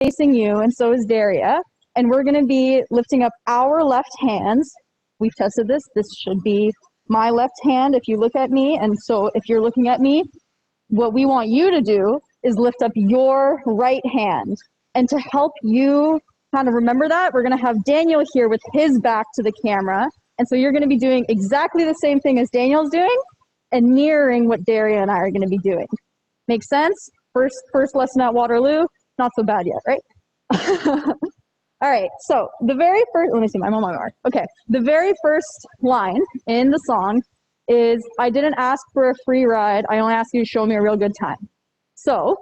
facing you, and so is Daria. And we're going to be lifting up our left hands. We've tested this. This should be my left hand if you look at me. And so if you're looking at me, what we want you to do is lift up your right hand. And to help you kind of remember that, we're going to have Daniel here with his back to the camera. And so you're going to be doing exactly the same thing as Daniel's doing and mirroring what Daria and I are going to be doing. Make sense? First lesson at Waterloo, not so bad yet, right? All right, so the very first, let me see, I'm on my mark. Okay, the very first line in the song is, I didn't ask for a free ride, I only asked you to show me a real good time. So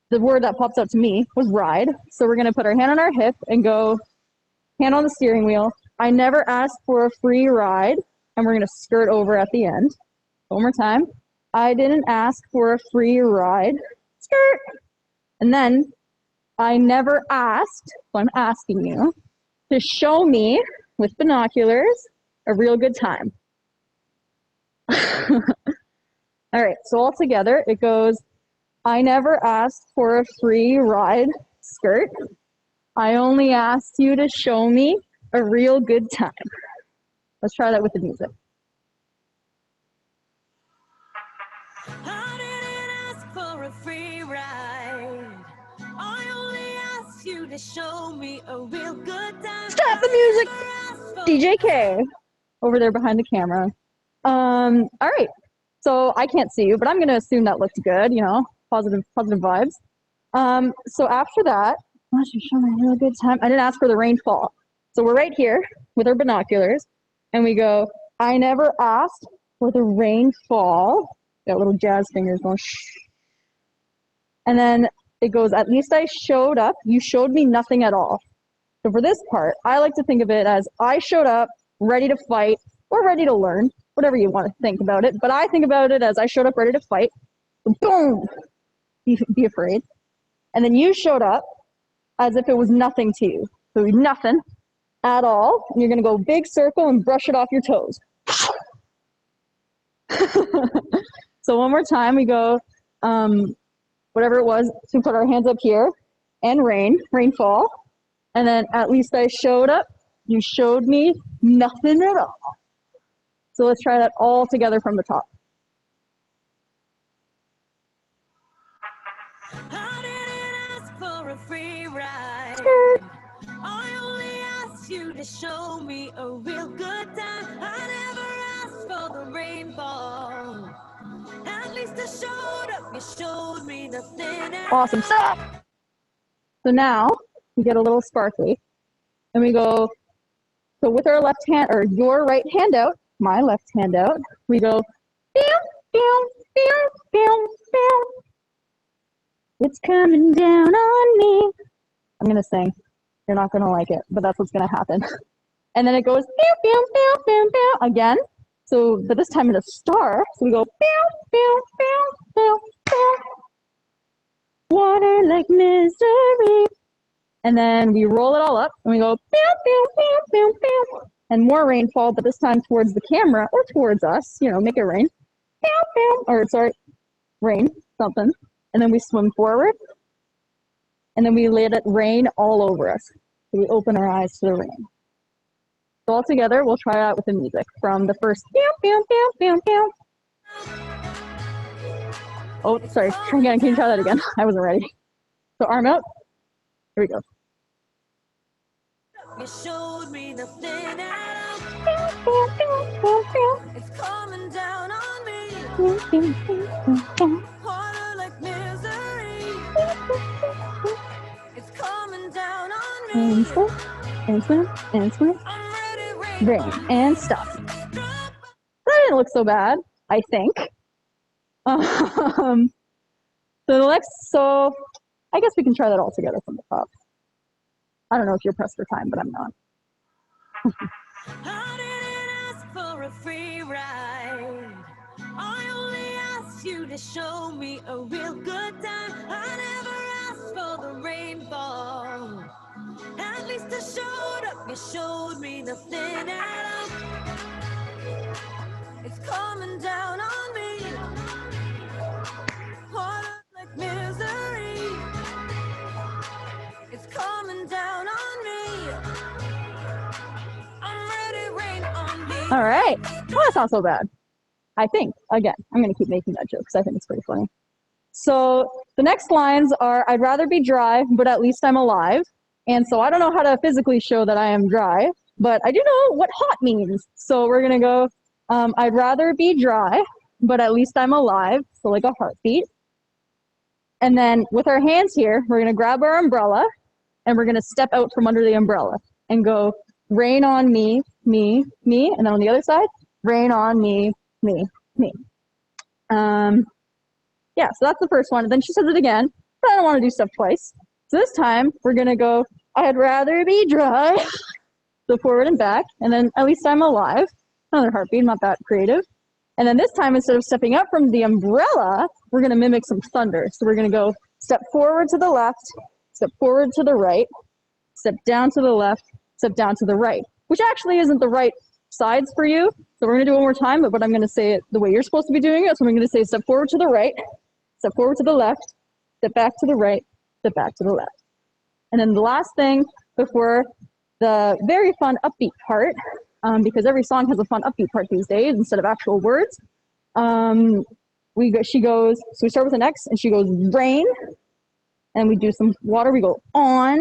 the word that pops out to me was ride. So we're gonna put our hand on our hip and go, hand on the steering wheel. I never asked for a free ride, and we're gonna skirt over at the end. One more time. I didn't ask for a free ride, skirt. And then, I never asked, so I'm asking you, to show me, with binoculars, a real good time. All right, so all together, it goes, I never asked for a free ride, skirt. I only asked you to show me a real good time. Let's try that with the music. I didn't ask for a free ride. I only asked you to show me a real good time. Stop the music! DJ K over there behind the camera. All right, so I can't see you, but I'm gonna assume that looked good, you know, positive vibes. So after that, I should show me a real good time. I didn't ask for the rainfall. So we're right here with our binoculars, and we go, I never asked for the rainfall. Got little jazz fingers going, shh. And then it goes, at least I showed up. You showed me nothing at all. So for this part, I like to think of it as I showed up ready to fight or ready to learn, whatever you want to think about it. But I think about it as I showed up ready to fight. Boom! Be afraid. And then you showed up as if it was nothing to you. So nothing at all. And you're going to go big circle and brush it off your toes. So one more time, we go, whatever it was, so we put our hands up here, and rainfall. And then at least I showed up, you showed me nothing at all. So let's try that all together from the top. I didn't ask for a free ride. I only asked you to show me a real good time. I never asked for the rainfall. At least I showed up, you showed me nothing. Awesome, stop! So now, we get a little sparkly, and we go, so with our left hand, or your right hand out, my left hand out, we go, pew, pew, pew, pew, pew. It's coming down on me. I'm gonna sing. You're not gonna like it, but that's what's gonna happen. And then it goes, pew, pew, pew, pew, pew, again. So, but this time it's a star. So we go, pew, pew, pew, pew, pew. Water like misery. And then we roll it all up and we go, pew, pew, pew, pew, pew. And more rainfall, but this time towards the camera or towards us, you know, make it rain. Pew, pew, or sorry, rain, something. And then we swim forward. And then we let it rain all over us. So we open our eyes to the rain. So all together, we'll try it out with the music from the first pew, pew, pew, pew, pew. Oh, sorry, can you try that again? I wasn't ready. So arm out. Here we go. You showed me nothing at Pew, pew, pew, pew, pew. all. It's coming down on me. Pew, pew, pew, pew, pew. Water like misery. It's coming down on me. And swim, and swim, and swim. I'm ready, Rain, and stop. That didn't look so bad, I think. So the next, so I guess we can try that all together from the top. I don't know if you're pressed for time, but I'm not. I didn't ask for a free ride. I only asked you to show me a real good time. I never asked for the rainfall. At least I showed up, you showed me nothing at all. It's coming down on me. Water like misery. It's All right. Well, that's not so bad. I think. Again, I'm going to keep making that joke because I think it's pretty funny. So the next lines are, I'd rather be dry, but at least I'm alive. And so I don't know how to physically show that I am dry, but I do know what hot means. So we're going to go, I'd rather be dry, but at least I'm alive. So like a heartbeat. And then with our hands here, we're going to grab our umbrella and we're going to step out from under the umbrella and go, rain on me, me, me. And then on the other side, rain on me, me, me. Yeah, so that's the first one. And then she says it again, but I don't want to do stuff twice. So this time we're going to go, I'd rather be dry. So forward and back. And then at least I'm alive. Another heartbeat, not that creative. And then this time, instead of stepping up from the umbrella, we're going to mimic some thunder. So we're going to go step forward to the left, step forward to the right, step down to the left, step down to the right, which actually isn't the right sides for you. So we're going to do it one more time, but I'm going to say it the way you're supposed to be doing it. So I'm going to say step forward to the right, step forward to the left, step back to the right, step back to the left. And then the last thing before the very fun upbeat part, because every song has a fun upbeat part these days instead of actual words. She goes, so we start with an X and she goes, rain. And we do some water, we go on.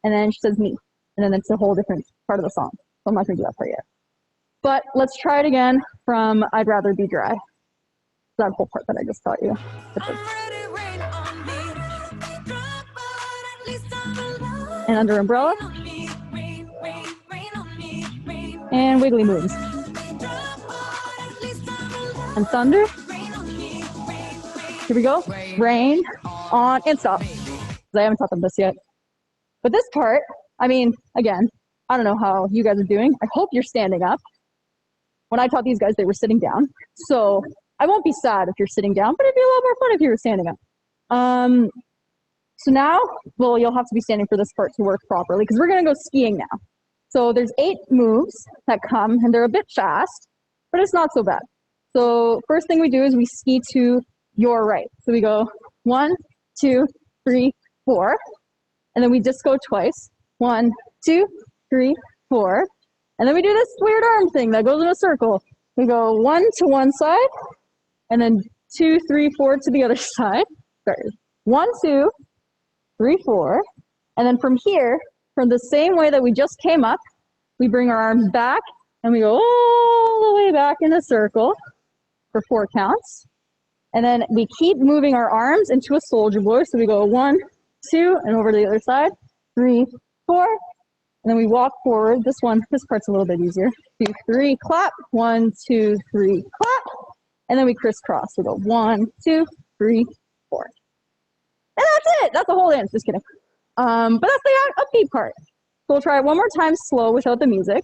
And then she says me. And then it's a whole different part of the song. So I'm not gonna do that part yet. But let's try it again from I'd Rather Be Dry. That whole part that I just taught you. And under umbrella. And wiggly moves. And thunder. Here we go. Rain, on, and stop. I haven't taught them this yet. But this part, I mean, again, I don't know how you guys are doing. I hope you're standing up. When I taught these guys, they were sitting down. So I won't be sad if you're sitting down, but it'd be a lot more fun if you were standing up. So now, well, you'll have to be standing for this part to work properly because we're going to go skiing now. So there's 8 moves that come, and they're a bit fast, but it's not so bad. So first thing we do is we ski to your right. So we go 1, 2, 3, 4, and then we disco twice. 1, 2, 3, 4, and then we do this weird arm thing that goes in a circle. We go 1 to one side, and then 2, 3, 4 to the other side. Sorry, 1, 2, 3, 4, and then from here, from the same way that we just came up, we bring our arms back and we go all the way back in a circle for 4 counts. And then we keep moving our arms into a soldier boy. So we go 1, 2, and over to the other side, 3, 4. And then we walk forward. This part's a little bit easier. 2, 3, clap. 1, 2, 3, clap. And then we crisscross. We go 1, 2, 3, 4. And that's it. That's the whole dance. Just kidding. But that's the upbeat part. So we'll try it one more time slow without the music.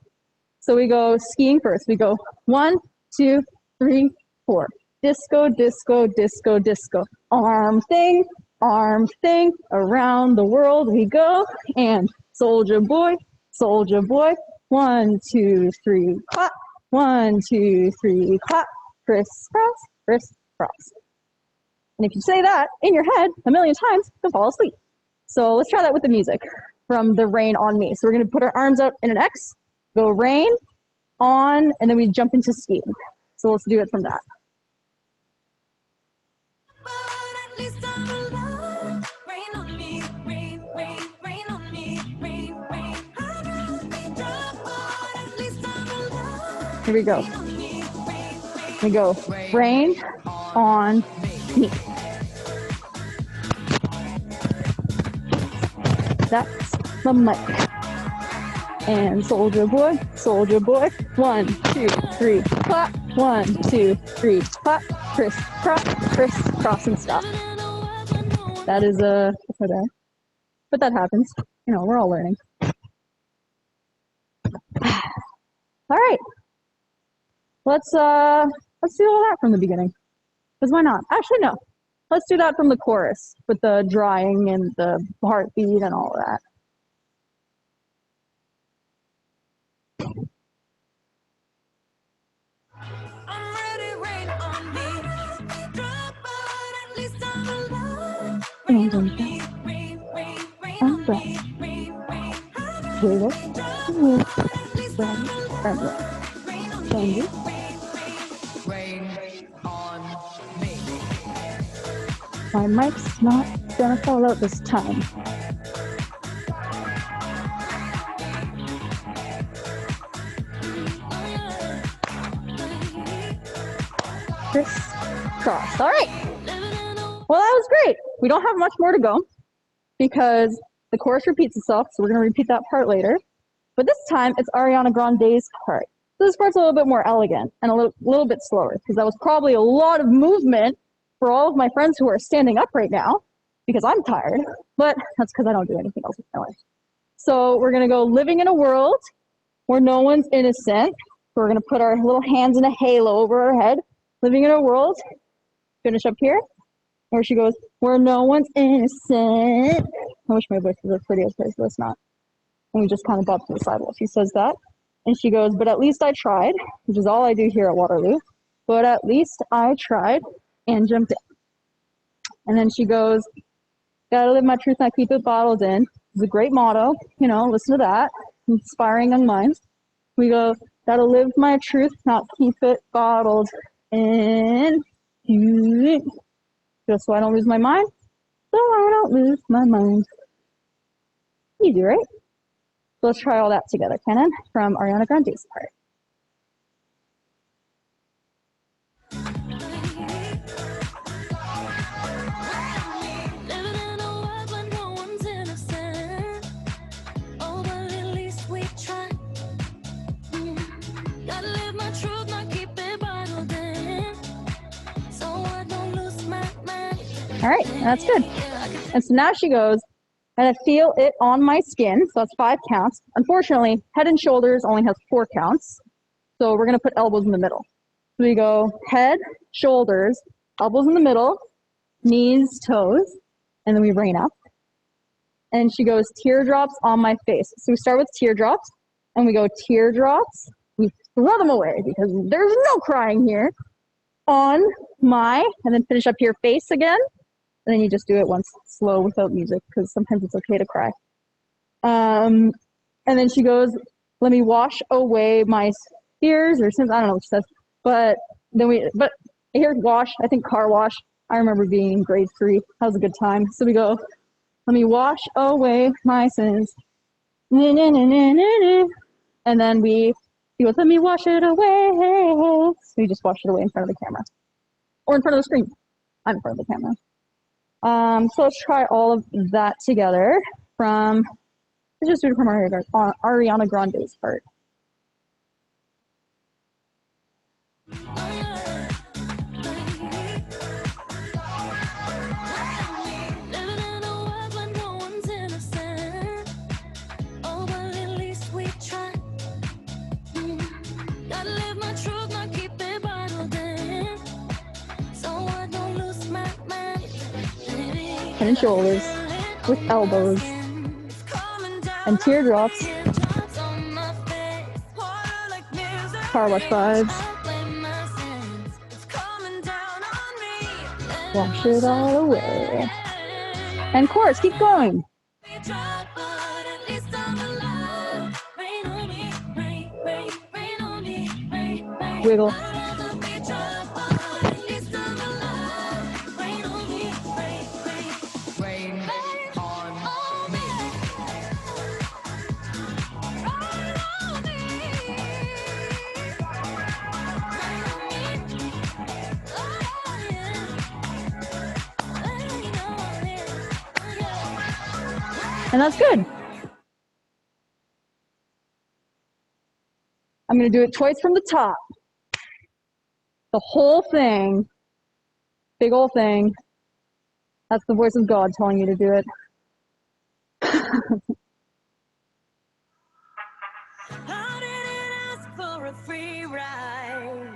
So we go skiing first. We go 1, 2, 3, 4. Disco, disco, disco, disco. Arm thing, around the world we go. And soldier boy, 1, 2, 3, clap. 1, 2, 3, clap. Crisscross, crisscross. And if you say that in your head a million times, you'll fall asleep. So let's try that with the music from the Rain on Me. So we're going to put our arms out in an X, go rain, on, and then we jump into skiing. So let's do it from that. Here we go. We go rain on me. That's the mic. And soldier boy, 1, 2, 3, clap. 1, 2, 3, clap. Crisscross, and stop. That is that's my bad. But that happens. You know, we're all learning. All right. Let's do all that from the beginning. Because why not? Actually, no. Let's do that from the chorus with the drying and the heartbeat and all of that. I'm ready, rain on me. Drop out, at least I'm alive. Rain on me, rain on me, rain. Rain on me, Sandy. Rain on me. My mic's not gonna fall out this time. Crisscross. All right. Well, that was great. We don't have much more to go because the chorus repeats itself, so we're going to repeat that part later. But this time, it's Ariana Grande's part. So this part's a little bit more elegant and a little bit slower because that was probably a lot of movement for all of my friends who are standing up right now because I'm tired, but that's because I don't do anything else with my life. So we're going to go living in a world where no one's innocent. We're going to put our little hands in a halo over our head. Living in a world, finish up here, where she goes, where no one's innocent. I wish my voice was as pretty as hers, but it's not. And we just kind of bob to the side while she says that. And she goes, but at least I tried, which is all I do here at Waterloo. But at least I tried and jumped in. And then she goes, gotta live my truth, not keep it bottled in. It's a great motto, you know, listen to that. Inspiring young minds. We go, gotta live my truth, not keep it bottled in. Just so I don't lose my mind. So I don't lose my mind. Easy, right? So let's try all that together, Canon, from Ariana Grande's part. All right, that's good. And so now she goes, and I feel it on my skin. So that's 5 counts. Unfortunately, head and shoulders only has 4 counts. So we're going to put elbows in the middle. So we go head, shoulders, elbows in the middle, knees, toes, and then we rain up. And she goes, teardrops on my face. So we start with teardrops, and we go teardrops. We throw them away because there's no crying here. On my, and then finish up here, face again. And then you just do it once slow without music because sometimes it's okay to cry. And then she goes, let me wash away my fears or something. I don't know what she says. But here's wash. I think car wash. I remember being in grade 3. That was a good time. So we go, let me wash away my sins. And then he goes, let me wash it away. So we just wash it away in front of the camera. Or in front of the screen. I'm in front of the camera. So let's try all of that together let's just do it from Ariana Grande's part. Head and shoulders with elbows and teardrops. Car wash vibes. Wash it all away. And chorus, keep going. Wiggle. And that's good. I'm going to do it twice from the top. The whole thing. Big old thing. That's the voice of God telling you to do it. I didn't ask for a free ride.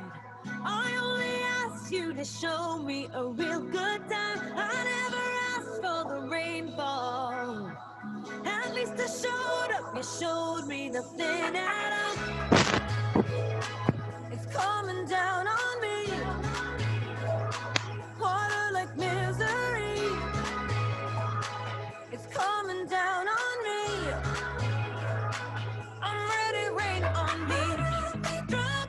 I only asked you to show me a real good time. I never asked for the rainfall. At least I showed up. You showed me nothing at all. It's coming down on me. Water like misery. It's coming down on me. I'm ready, rain on me. Drop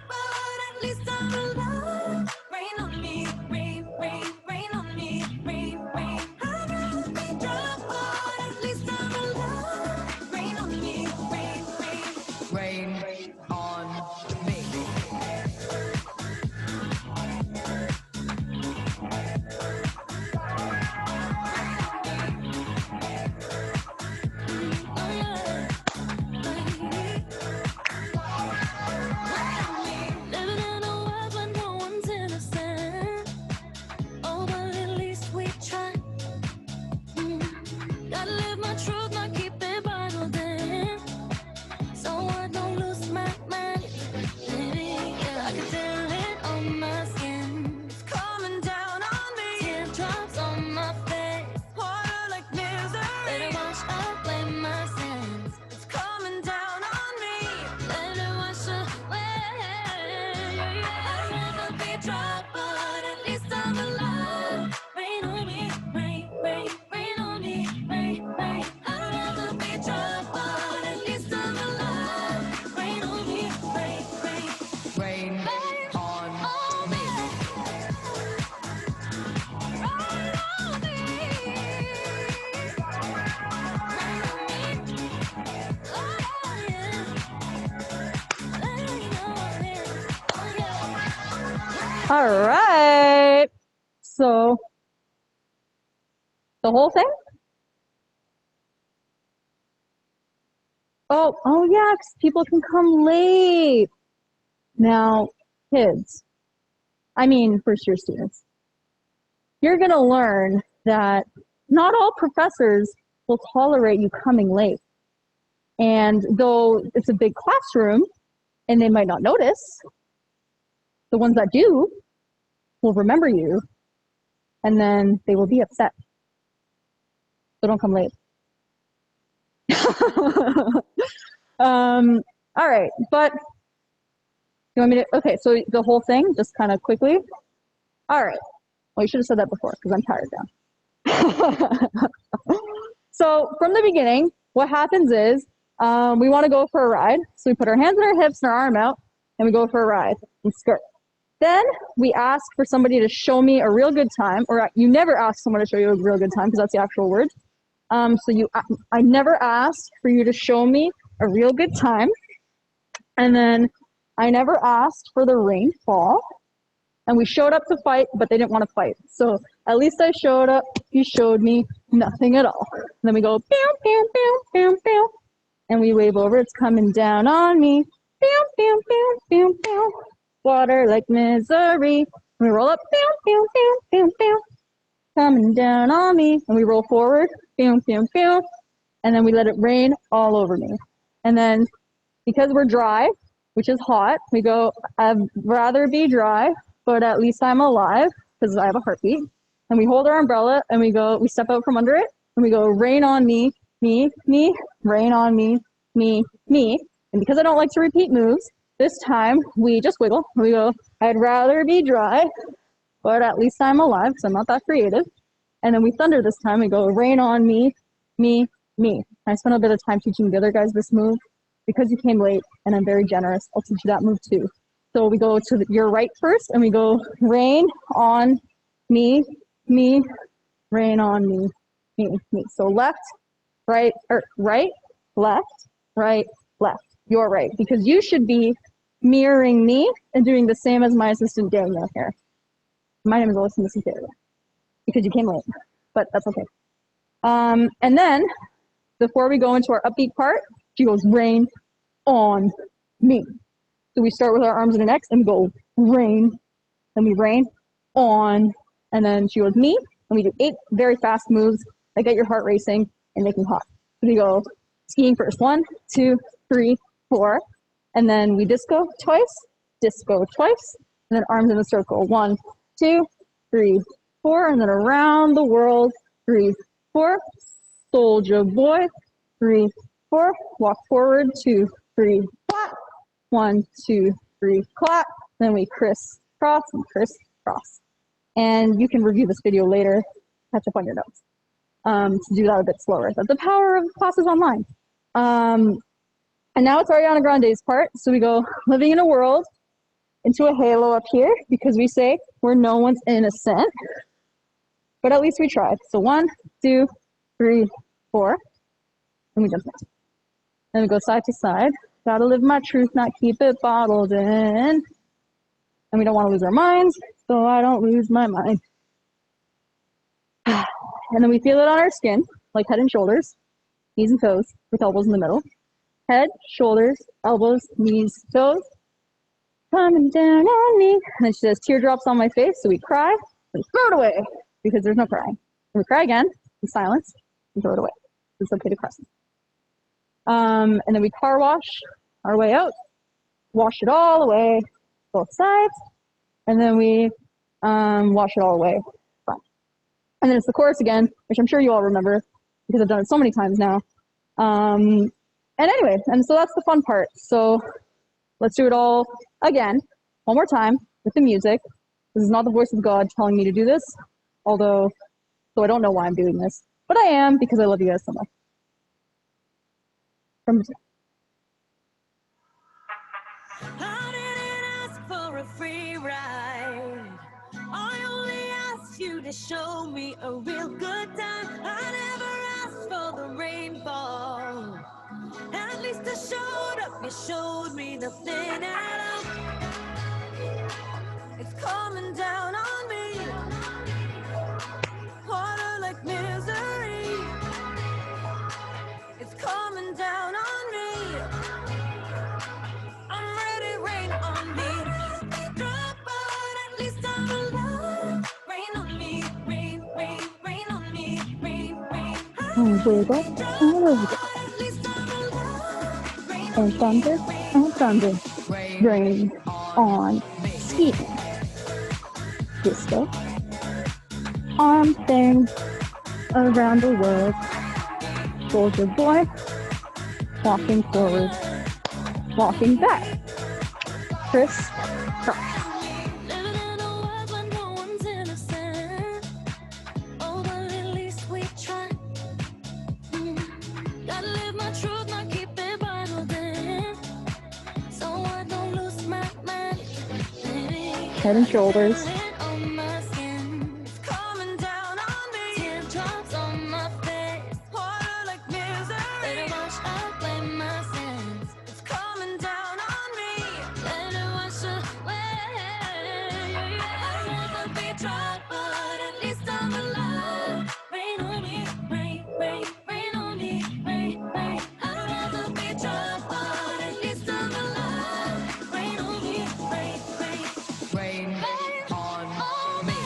All right. So the whole thing? Oh yeah, 'cause people can come late. Now, kids, I mean first year students, you're gonna learn that not all professors will tolerate you coming late. And though it's a big classroom and they might not notice, the ones that do will remember you and then they will be upset. So don't come late. All right, but you want me to, okay, so the whole thing, just kind of quickly. All right, well, you should have said that before because I'm tired now. So from the beginning, what happens is we want to go for a ride. So we put our hands on our hips and our arm out and we go for a ride and skirt. Then we ask for somebody to show me a real good time, or you never ask someone to show you a real good time because that's the actual word. I never asked for you to show me a real good time. And then I never asked for the rainfall. And we showed up to fight, but they didn't want to fight. So at least I showed up. You showed me nothing at all. And then we go, bam, bam, bam, bam, bam. And we wave over. It's coming down on me. Bam, bam, bam, bam, bam. Water like misery. And we roll up. Bam, bam, bam, bam, bam. Coming down on me. And we roll forward. Bam, bam, bam. And then we let it rain all over me. And then because we're dry, which is hot, we go, I'd rather be dry, but at least I'm alive because I have a heartbeat. And we hold our umbrella and we go, we step out from under it and we go, rain on me, me, me, rain on me, me, me. And because I don't like to repeat moves, this time we just wiggle. We go, I'd rather be dry, but at least I'm alive because I'm not that creative. And then we thunder this time. We go, rain on me, me, me. I spent a bit of time teaching the other guys this move because you came late and I'm very generous. I'll teach you that move too. So we go to your right first and we go, rain on me, me, rain on me, me, me. So left, right, or right, left, right, left. Your right, because you should be mirroring me and doing the same as my assistant Daniel here. My name is Alyssa Missy-Taylor because you came late, but that's okay. And then before we go into our upbeat part, she goes, rain on me. So we start with our arms and our necks and we go, rain, then we rain on, and then she goes, me, and we do 8 very fast moves that get your heart racing and make you hot. So we go skiing first, 1, 2, 3, 4, and then we disco twice, and then arms in a circle, 1, 2, 3, 4, and then around the world, 3, 4, soldier boy, 3, 4, walk forward, 2, 3, clap, 1, 2, 3, clap, then we crisscross and crisscross. And you can review this video later, catch up on your notes, to do that a bit slower. That's the power of classes online. And now it's Ariana Grande's part. So we go living in a world into a halo up here because we say where no one's innocent, but at least we tried. So 1, 2, 3, 4, and we jump next. Then we go side to side. Gotta live my truth, not keep it bottled in. And we don't want to lose our minds, so I don't lose my mind. And then we feel it on our skin, like head and shoulders, knees and toes, with elbows in the middle. Head, shoulders, elbows, knees, toes. Coming down on me. And then she says, teardrops on my face, so we cry, and throw it away, because there's no crying. And we cry again, in silence, and throw it away. It's okay to cry. And then we car wash our way out, wash it all away, both sides, and then we wash it all away front. And then it's the chorus again, which I'm sure you all remember because I've done it so many times now. And anyway, and so that's the fun part. So let's do it all again, one more time with the music. This is not the voice of God telling me to do this, although, so I don't know why I'm doing this, but I am because I love you guys so much. I didn't ask for a free ride. I only asked you to show me a real good time. I never asked for the rainfall. At least I showed up. You showed me nothing at all. It's coming coming down on me. I'm ready, rain on me. Drop out, at least I'm alive. Rain on me, rain, rain, rain on me, rain, rain. And wiggle, and wiggle. At least I'm alive. Rain on And me, thunder, and thunder. Rain on ski. Disco. Arm thing around the world. Soldier boy. Walking forward. Walking back. Criss cross. living in a world where no one's innocent. Oh, but at least we try. Gotta live my truth, not keep it bottled in. So I don't lose my mind. Head and shoulders. On my skin, it's coming down on me. Teardrops on my face, water like misery. Let it wash away my sins. It's coming down on me. Let it wash away. I'd rather be dry, but at least I'm alive. Rain on me, rain, rain, rain on me, rain, rain. I'd rather be dry, but at least I'm alive. Rain on me, rain, rain, rain on me. Rain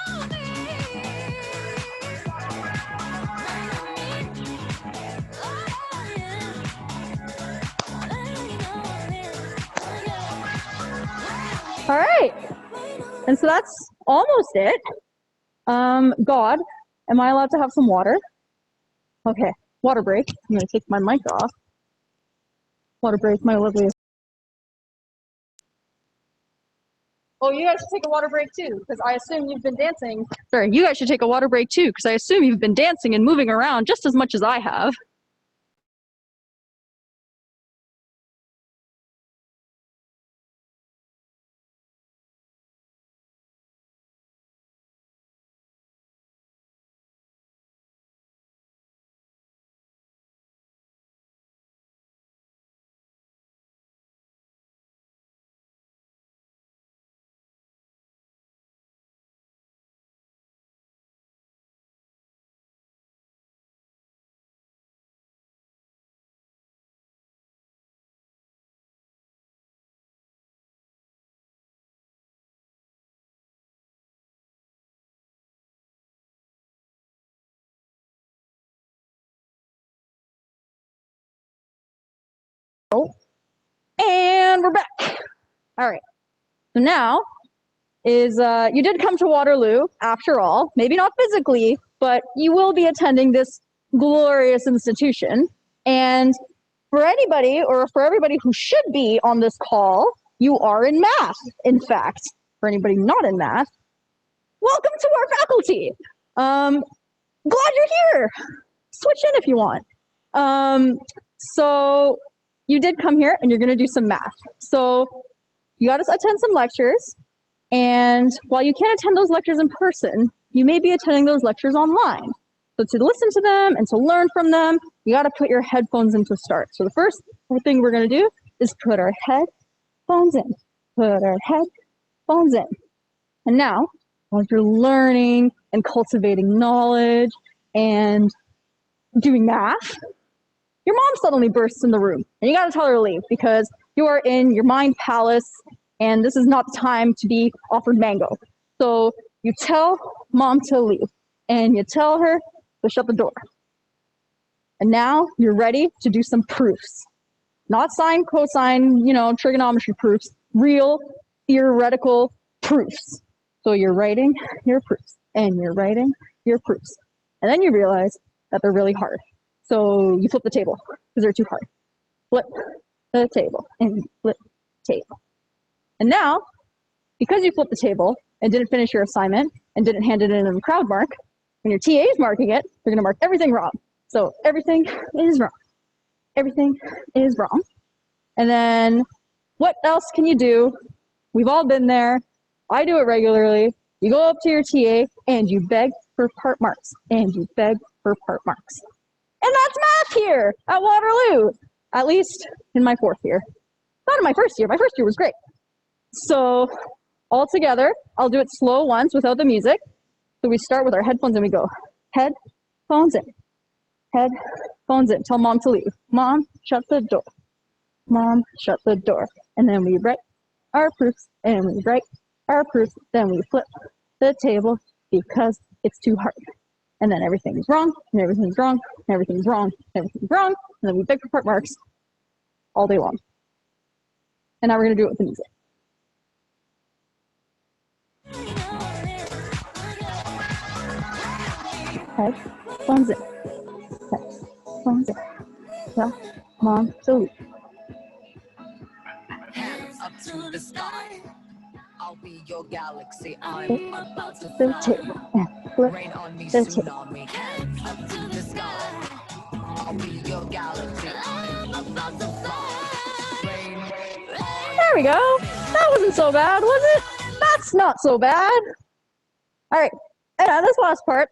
on me. Rain on me. Oh, yeah. Rain on me. Oh, yeah. All right. And so that's almost it. God, am I allowed to have some water? Okay, water break. I'm gonna take my mic off. Water break, my lovely. Oh, you guys should take a water break too, because I assume you've been dancing. Sorry, you guys should take a water break too, because I assume you've been dancing and moving around just as much as I have. Oh, and we're back. All right. So now is you did come to Waterloo after all, maybe not physically, but you will be attending this glorious institution. And for anybody or for everybody who should be on this call, you are in math. In fact, for anybody not in math, welcome to our faculty. Glad you're here. Switch in if you want. So you did come here and you're going to do some math. So you got to attend some lectures. And while you can't attend those lectures in person, you may be attending those lectures online. So to listen to them and to learn from them, you got to put your headphones in to start. So the first thing we're going to do is put our headphones in. Put our headphones in. And now, as you're learning and cultivating knowledge and doing math, your mom suddenly bursts in the room and you got to tell her to leave because you are in your mind palace and this is not the time to be offered mango. So you tell mom to leave and you tell her to shut the door. And now you're ready to do some proofs. Not sine, cosine, trigonometry proofs, real theoretical proofs. So you're writing your proofs and you're writing your proofs. And then you realize that they're really hard. So you flip the table because they're too hard. Flip the table and flip the table. And now, because you flipped the table and didn't finish your assignment and didn't hand it in a crowd mark, when your TA is marking it, they're going to mark everything wrong. So everything is wrong. Everything is wrong. And then what else can you do? We've all been there. I do it regularly. You go up to your TA and you beg for part marks. And you beg for part marks. And that's math here at Waterloo, at least in my fourth year. Not in my first year. My first year was great. So all together, I'll do it slow once without the music. So we start with our headphones and we go head, phones in. Head, phones in. Tell mom to leave. Mom, shut the door. Mom, shut the door. And then we write our proofs, and we write our proofs. Then we flip the table because it's too hard. And then everything's wrong, and everything's wrong, and everything's wrong, and everything's wrong. And then we beg for part marks all day long. And now we're going to do it with the music. Head, phones in. Head, phones in. Tell mom to leave. Hands up to the sky. I'll be your galaxy. I'm Flip about to the fly. table and flip Rain on me, the table. tsunami. Hands up to the sky. I'll be your galaxy. I'm about to fly. Rain on. There we go. That wasn't so bad, was it? That's not so bad. All right. And now this last part,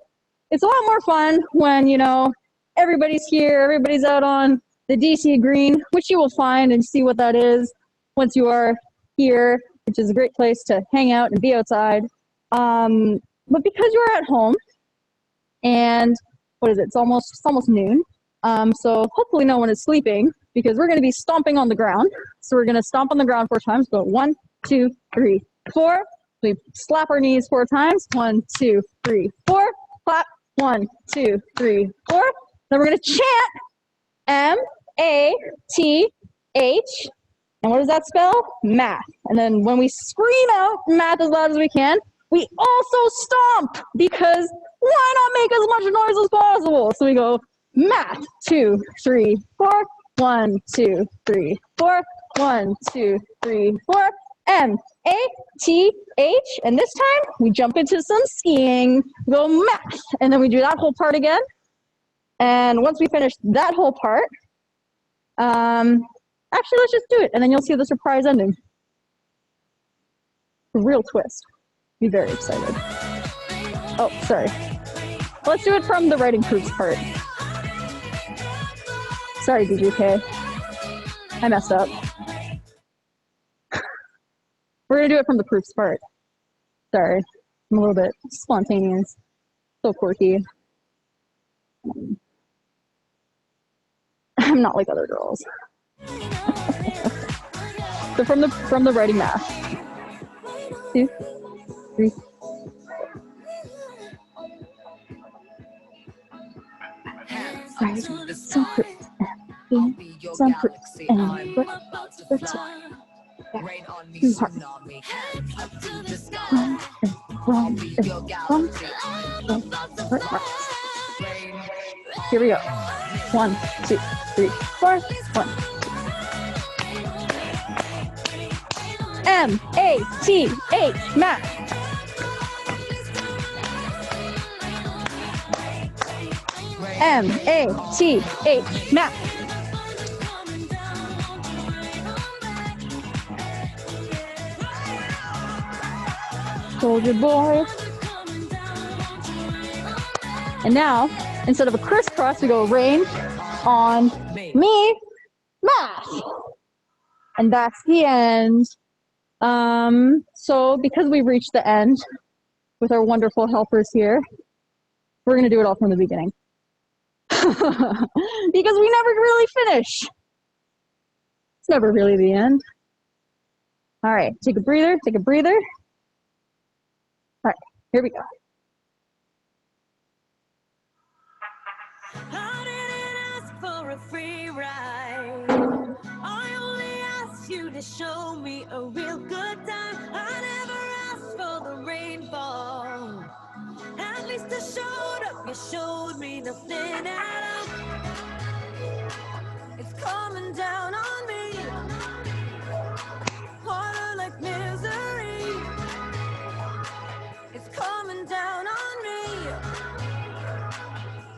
it's a lot more fun when, you know, everybody's here, everybody's out on the DC green, which you will find and see what that is once you are here, which is a great place to hang out and be outside. But because you're at home, and what is it? It's almost noon. So hopefully no one is sleeping because we're going to be stomping on the ground. So we're going to stomp on the ground 4 times. Go 1, 2, 3, 4. We slap our knees 4 times. 1, 2, 3, 4. Clap. 1, 2, 3, 4. Then we're going to chant M-A-T-H. And what does that spell? Math. And then when we scream out math as loud as we can, we also stomp because why not make as much noise as possible? So we go math. 2, 3, 4. 1, 2, 3, 4. 1, 2, 3, 4. M-A-T-H. And this time we jump into some skiing. We go math. And then we do that whole part again. And once we finish that whole part, actually, let's just do it, and then you'll see the surprise ending. The real twist. Be very excited. Oh, sorry. Let's do it from the writing proofs part. Sorry, BGK. I messed up. We're going to do it from the proofs part. Sorry. I'm a little bit spontaneous. So quirky. I'm not like other girls. So from the writing math. 2, 3. Hands up Right. to the Some sky. proofs. I'll be your Some proofs. galaxy. And I'm flip about to the fly. table. Rain on me, Too hard. tsunami. Hands up to the sky. Wrong, I'll wrong, be your wrong. galaxy. I'm about to Right. fly. Rain. Here we go. 1, 2, 3, 4. 1. M-A-T-H. Math. M-A-T-H. Math. Soldier boy. And now, instead of a crisscross, we go rain on me, math. And that's the end. So because we've reached the end with our wonderful helpers here, we're going to do it all from the beginning. Because we never really finish. It's never really the end. All right, take a breather, take a breather. All right, here we go. I didn't ask for a free ride. I only asked you to show me a real good time. I never asked for the rainfall. At least I showed up. You showed me nothing at all. It's coming down on me. Water like misery. It's coming down on me.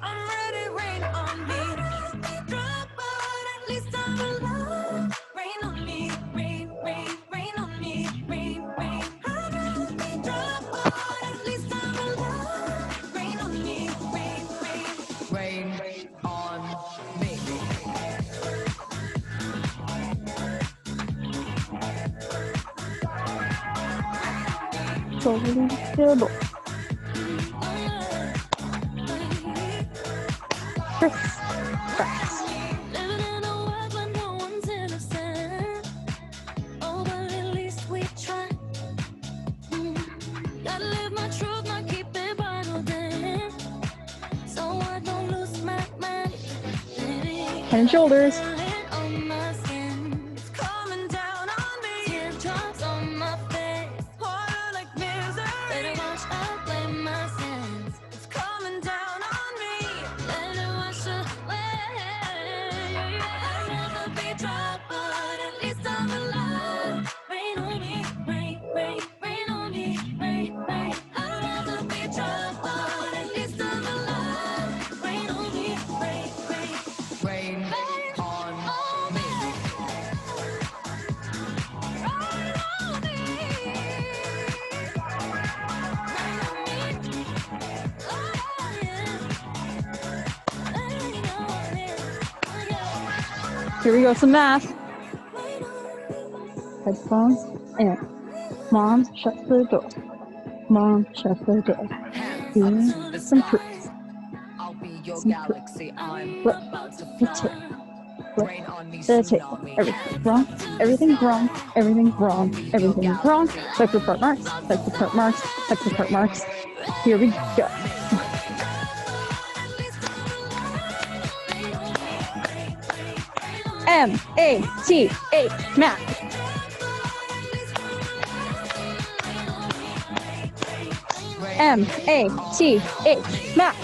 I'm ready, rain on me. Drop out, at least I'm alive. Rain on me, rain, rain, rain on me, rain, rain. I'm ready, drop out, at least I'm alive. Rain on me, rain, rain. Rain on me. Totally terrible. Criss cross. Living in a world where no one's innocent. Oh, but at least we try. Gotta live my truth, not keep it bottled in. So I don't lose my mind. Head and shoulders. On my skin. It's coming down on me. Teardrops on my face. Water like misery. Better watch out, blame my sins. It's coming down on me. Let it wash away. I'd rather be dry, but at least I'm alive. Rain on me, rain, rain, rain on me, rain, rain. I'd rather be dry, but at least I'm alive. Rain on me, rain, rain. Rain on me. Here we go, some math. Headphones in. Mom, shut the door. Mom, shut the door. Hands Doing up to the some sky. tricks. I'll be your Some galaxy. I'm Flip about to the fly. tape. Flip Rain on me, the table. tsunami. Everything's wrong. Everything's wrong. Everything's wrong. Everything's wrong. Check the part marks. Check the part marks. Check the part marks. Here we go. M-A-T-H, math. M-A-T-H, math.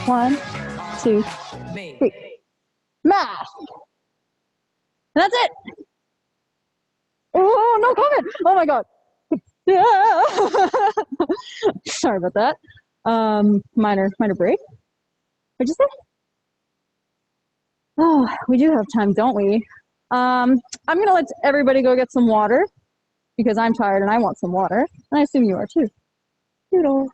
One, two, Me. three. Math. And that's it. Oh, no comment. Oh my God. Sorry about that. Minor break. What'd you say? Oh, we do have time, don't we? I'm gonna let everybody go get some water because I'm tired and I want some water. And I assume you are too. Toodles.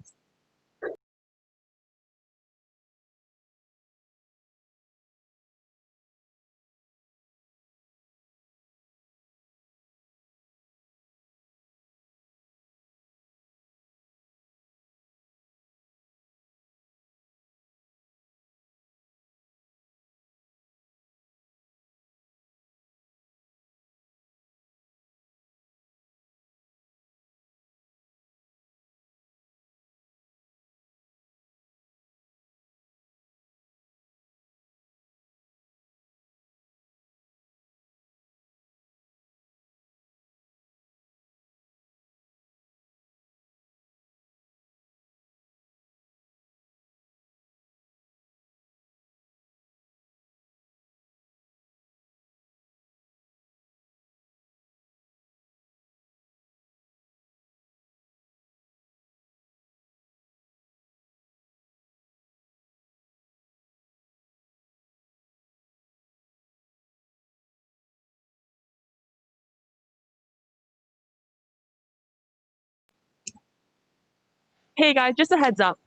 Hey guys, just a heads up.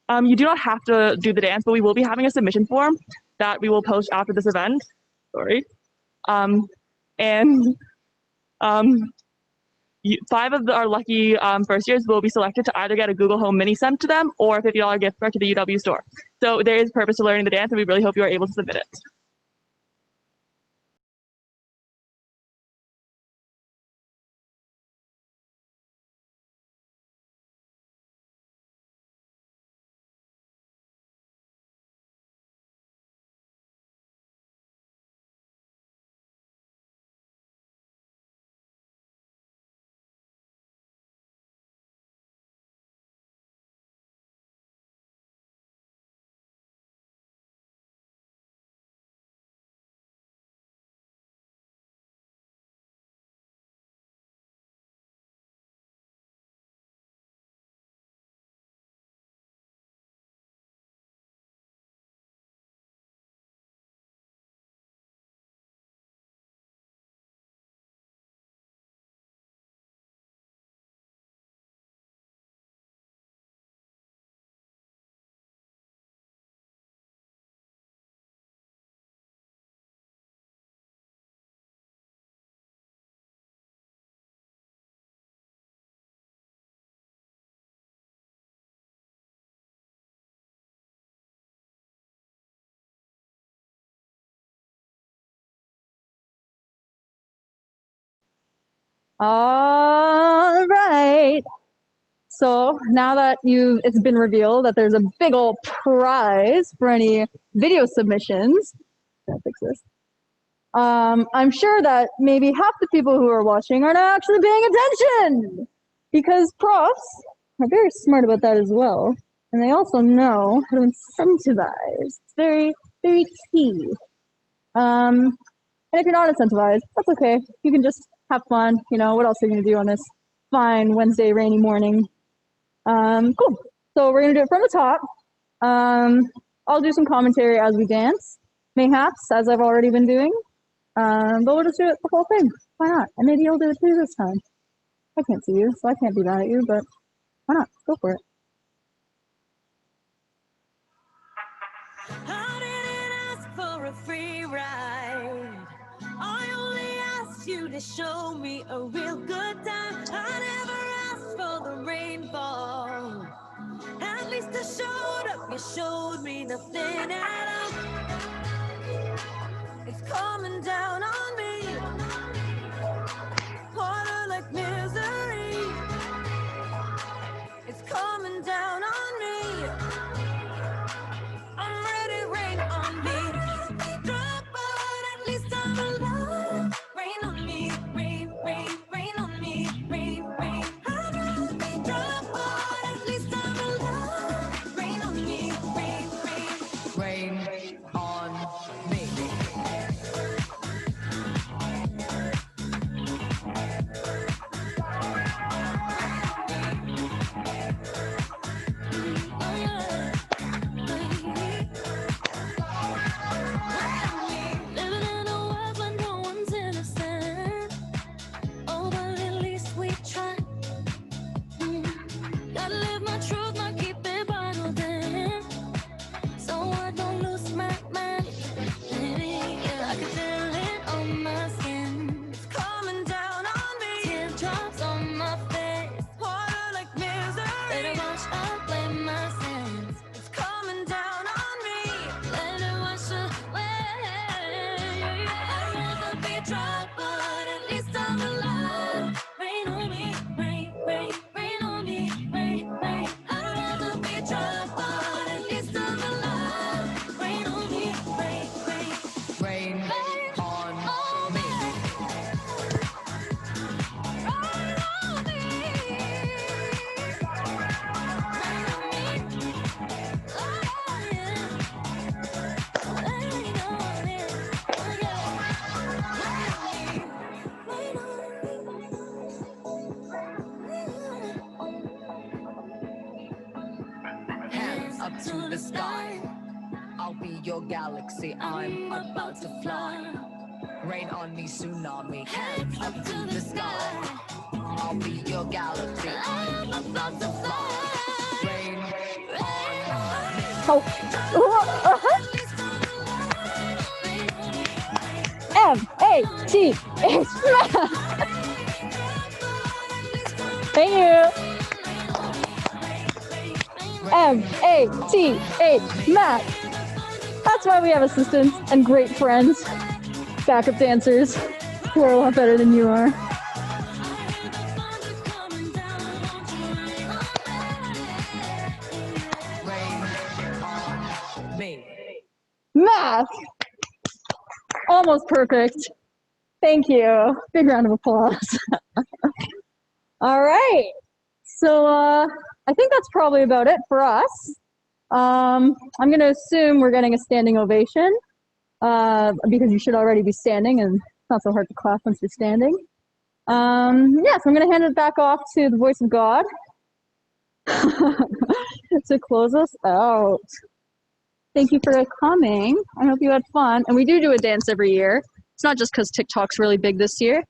You do not have to do the dance, but we will be having a submission form that we will post after this event. Sorry. And 5 of our lucky first years will be selected to either get a Google Home Mini sent to them or a $50 gift card to the UW store. So there is purpose to learning the dance, and we really hope you are able to submit it. All right. So now that it's been revealed that there's a big old prize for any video submissions. Can I fix this? I'm sure that maybe half the people who are watching are not actually paying attention because profs are very smart about that as well. And they also know how to incentivize. It's very, very key. And if you're not incentivized, that's okay. You can just have fun. You know, what else are you going to do on this fine Wednesday rainy morning? Cool. So we're going to do it from the top. I'll do some commentary as we dance, mayhaps, as I've already been doing. But we'll just do it the whole thing. Why not? And maybe you'll do it too this time. I can't see you, so I can't be mad at you, but why not? Go for it. I didn't ask for a free ride. I only asked you to show me a real good time. I never asked for the rainfall. At least I showed up. You showed me nothing at all. It's coming down on me. Water like misery. It's coming down on me. I'm ready, rain on me. Drop, but at least I'm alive. Rain on me, rain, rain, rain on me, rain, rain. I'd rather be drop, but at least I'm alive. Rain on me, rain, rain. Rain on me. Living in a world where no one's innocent. Oh, but at least we try. Gotta live my truth, not keep it bottled in. So I don't lose my mind. Yeah, I can feel it on my skin. It's coming down on me. Teardrops on my face. Water like misery. Let it wash away my sins. It's coming down on me. Let it wash away. I'd rather be dry, but at least I'm alive. Rain on me, rain, rain, rain on me, rain, rain. I'd rather be dry, but at least I'm alive. Rain on me, rain, rain. Rain on me. Hands up to the sky. I'll be your galaxy. I'm about to fly. Rain on me, tsunami. Hands up to the sky. I'll be your galaxy. I'm about to fly. Rain on me. Oh. M-A-T-H. Thank you. M-A-T-H. Matt. That's why we have assistants and great friends, backup dancers who are a lot better than you are. Rain on me. Math. Almost perfect. Thank you. Big round of applause. All right. So I think that's probably about it for us. I'm going to assume we're getting a standing ovation because you should already be standing, and it's not so hard to clap once you're standing. So I'm going to hand it back off to the voice of God to close us out. Thank you for coming. I hope you had fun. And we do a dance every year. It's not just because TikTok's really big this year.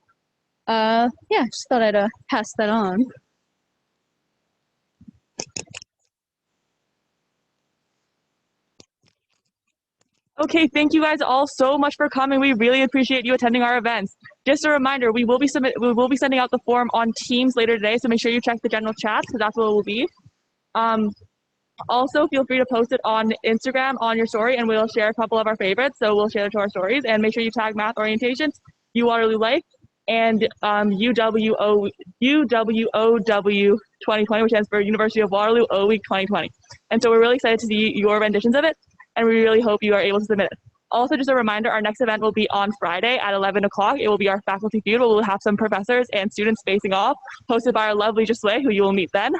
Just thought I'd pass that on. Okay, thank you guys all so much for coming. We really appreciate you attending our events. Just a reminder, we will be sending out the form on Teams later today, so make sure you check the general chat because that's what it will be. Also, feel free to post it on Instagram on your story, and we'll share a couple of our favorites. So we'll share it to our stories, and make sure you tag Math Orientations, UWaterloo Life, and UWOW 2020, which stands for University of Waterloo O Week 2020. And so we're really excited to see your renditions of it, and we really hope you are able to submit it. Also, just a reminder, our next event will be on Friday at 11 o'clock. It will be our faculty feud. We'll have some professors and students facing off, hosted by our lovely Josue, who you will meet then.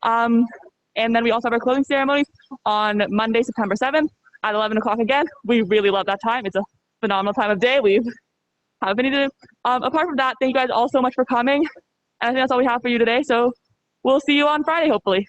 And then we also have our closing ceremony on Monday, September 7th at 11 o'clock again. We really love that time. It's a phenomenal time of day. We have anything to do. Apart from that, thank you guys all so much for coming. And I think that's all we have for you today. So we'll see you on Friday, hopefully.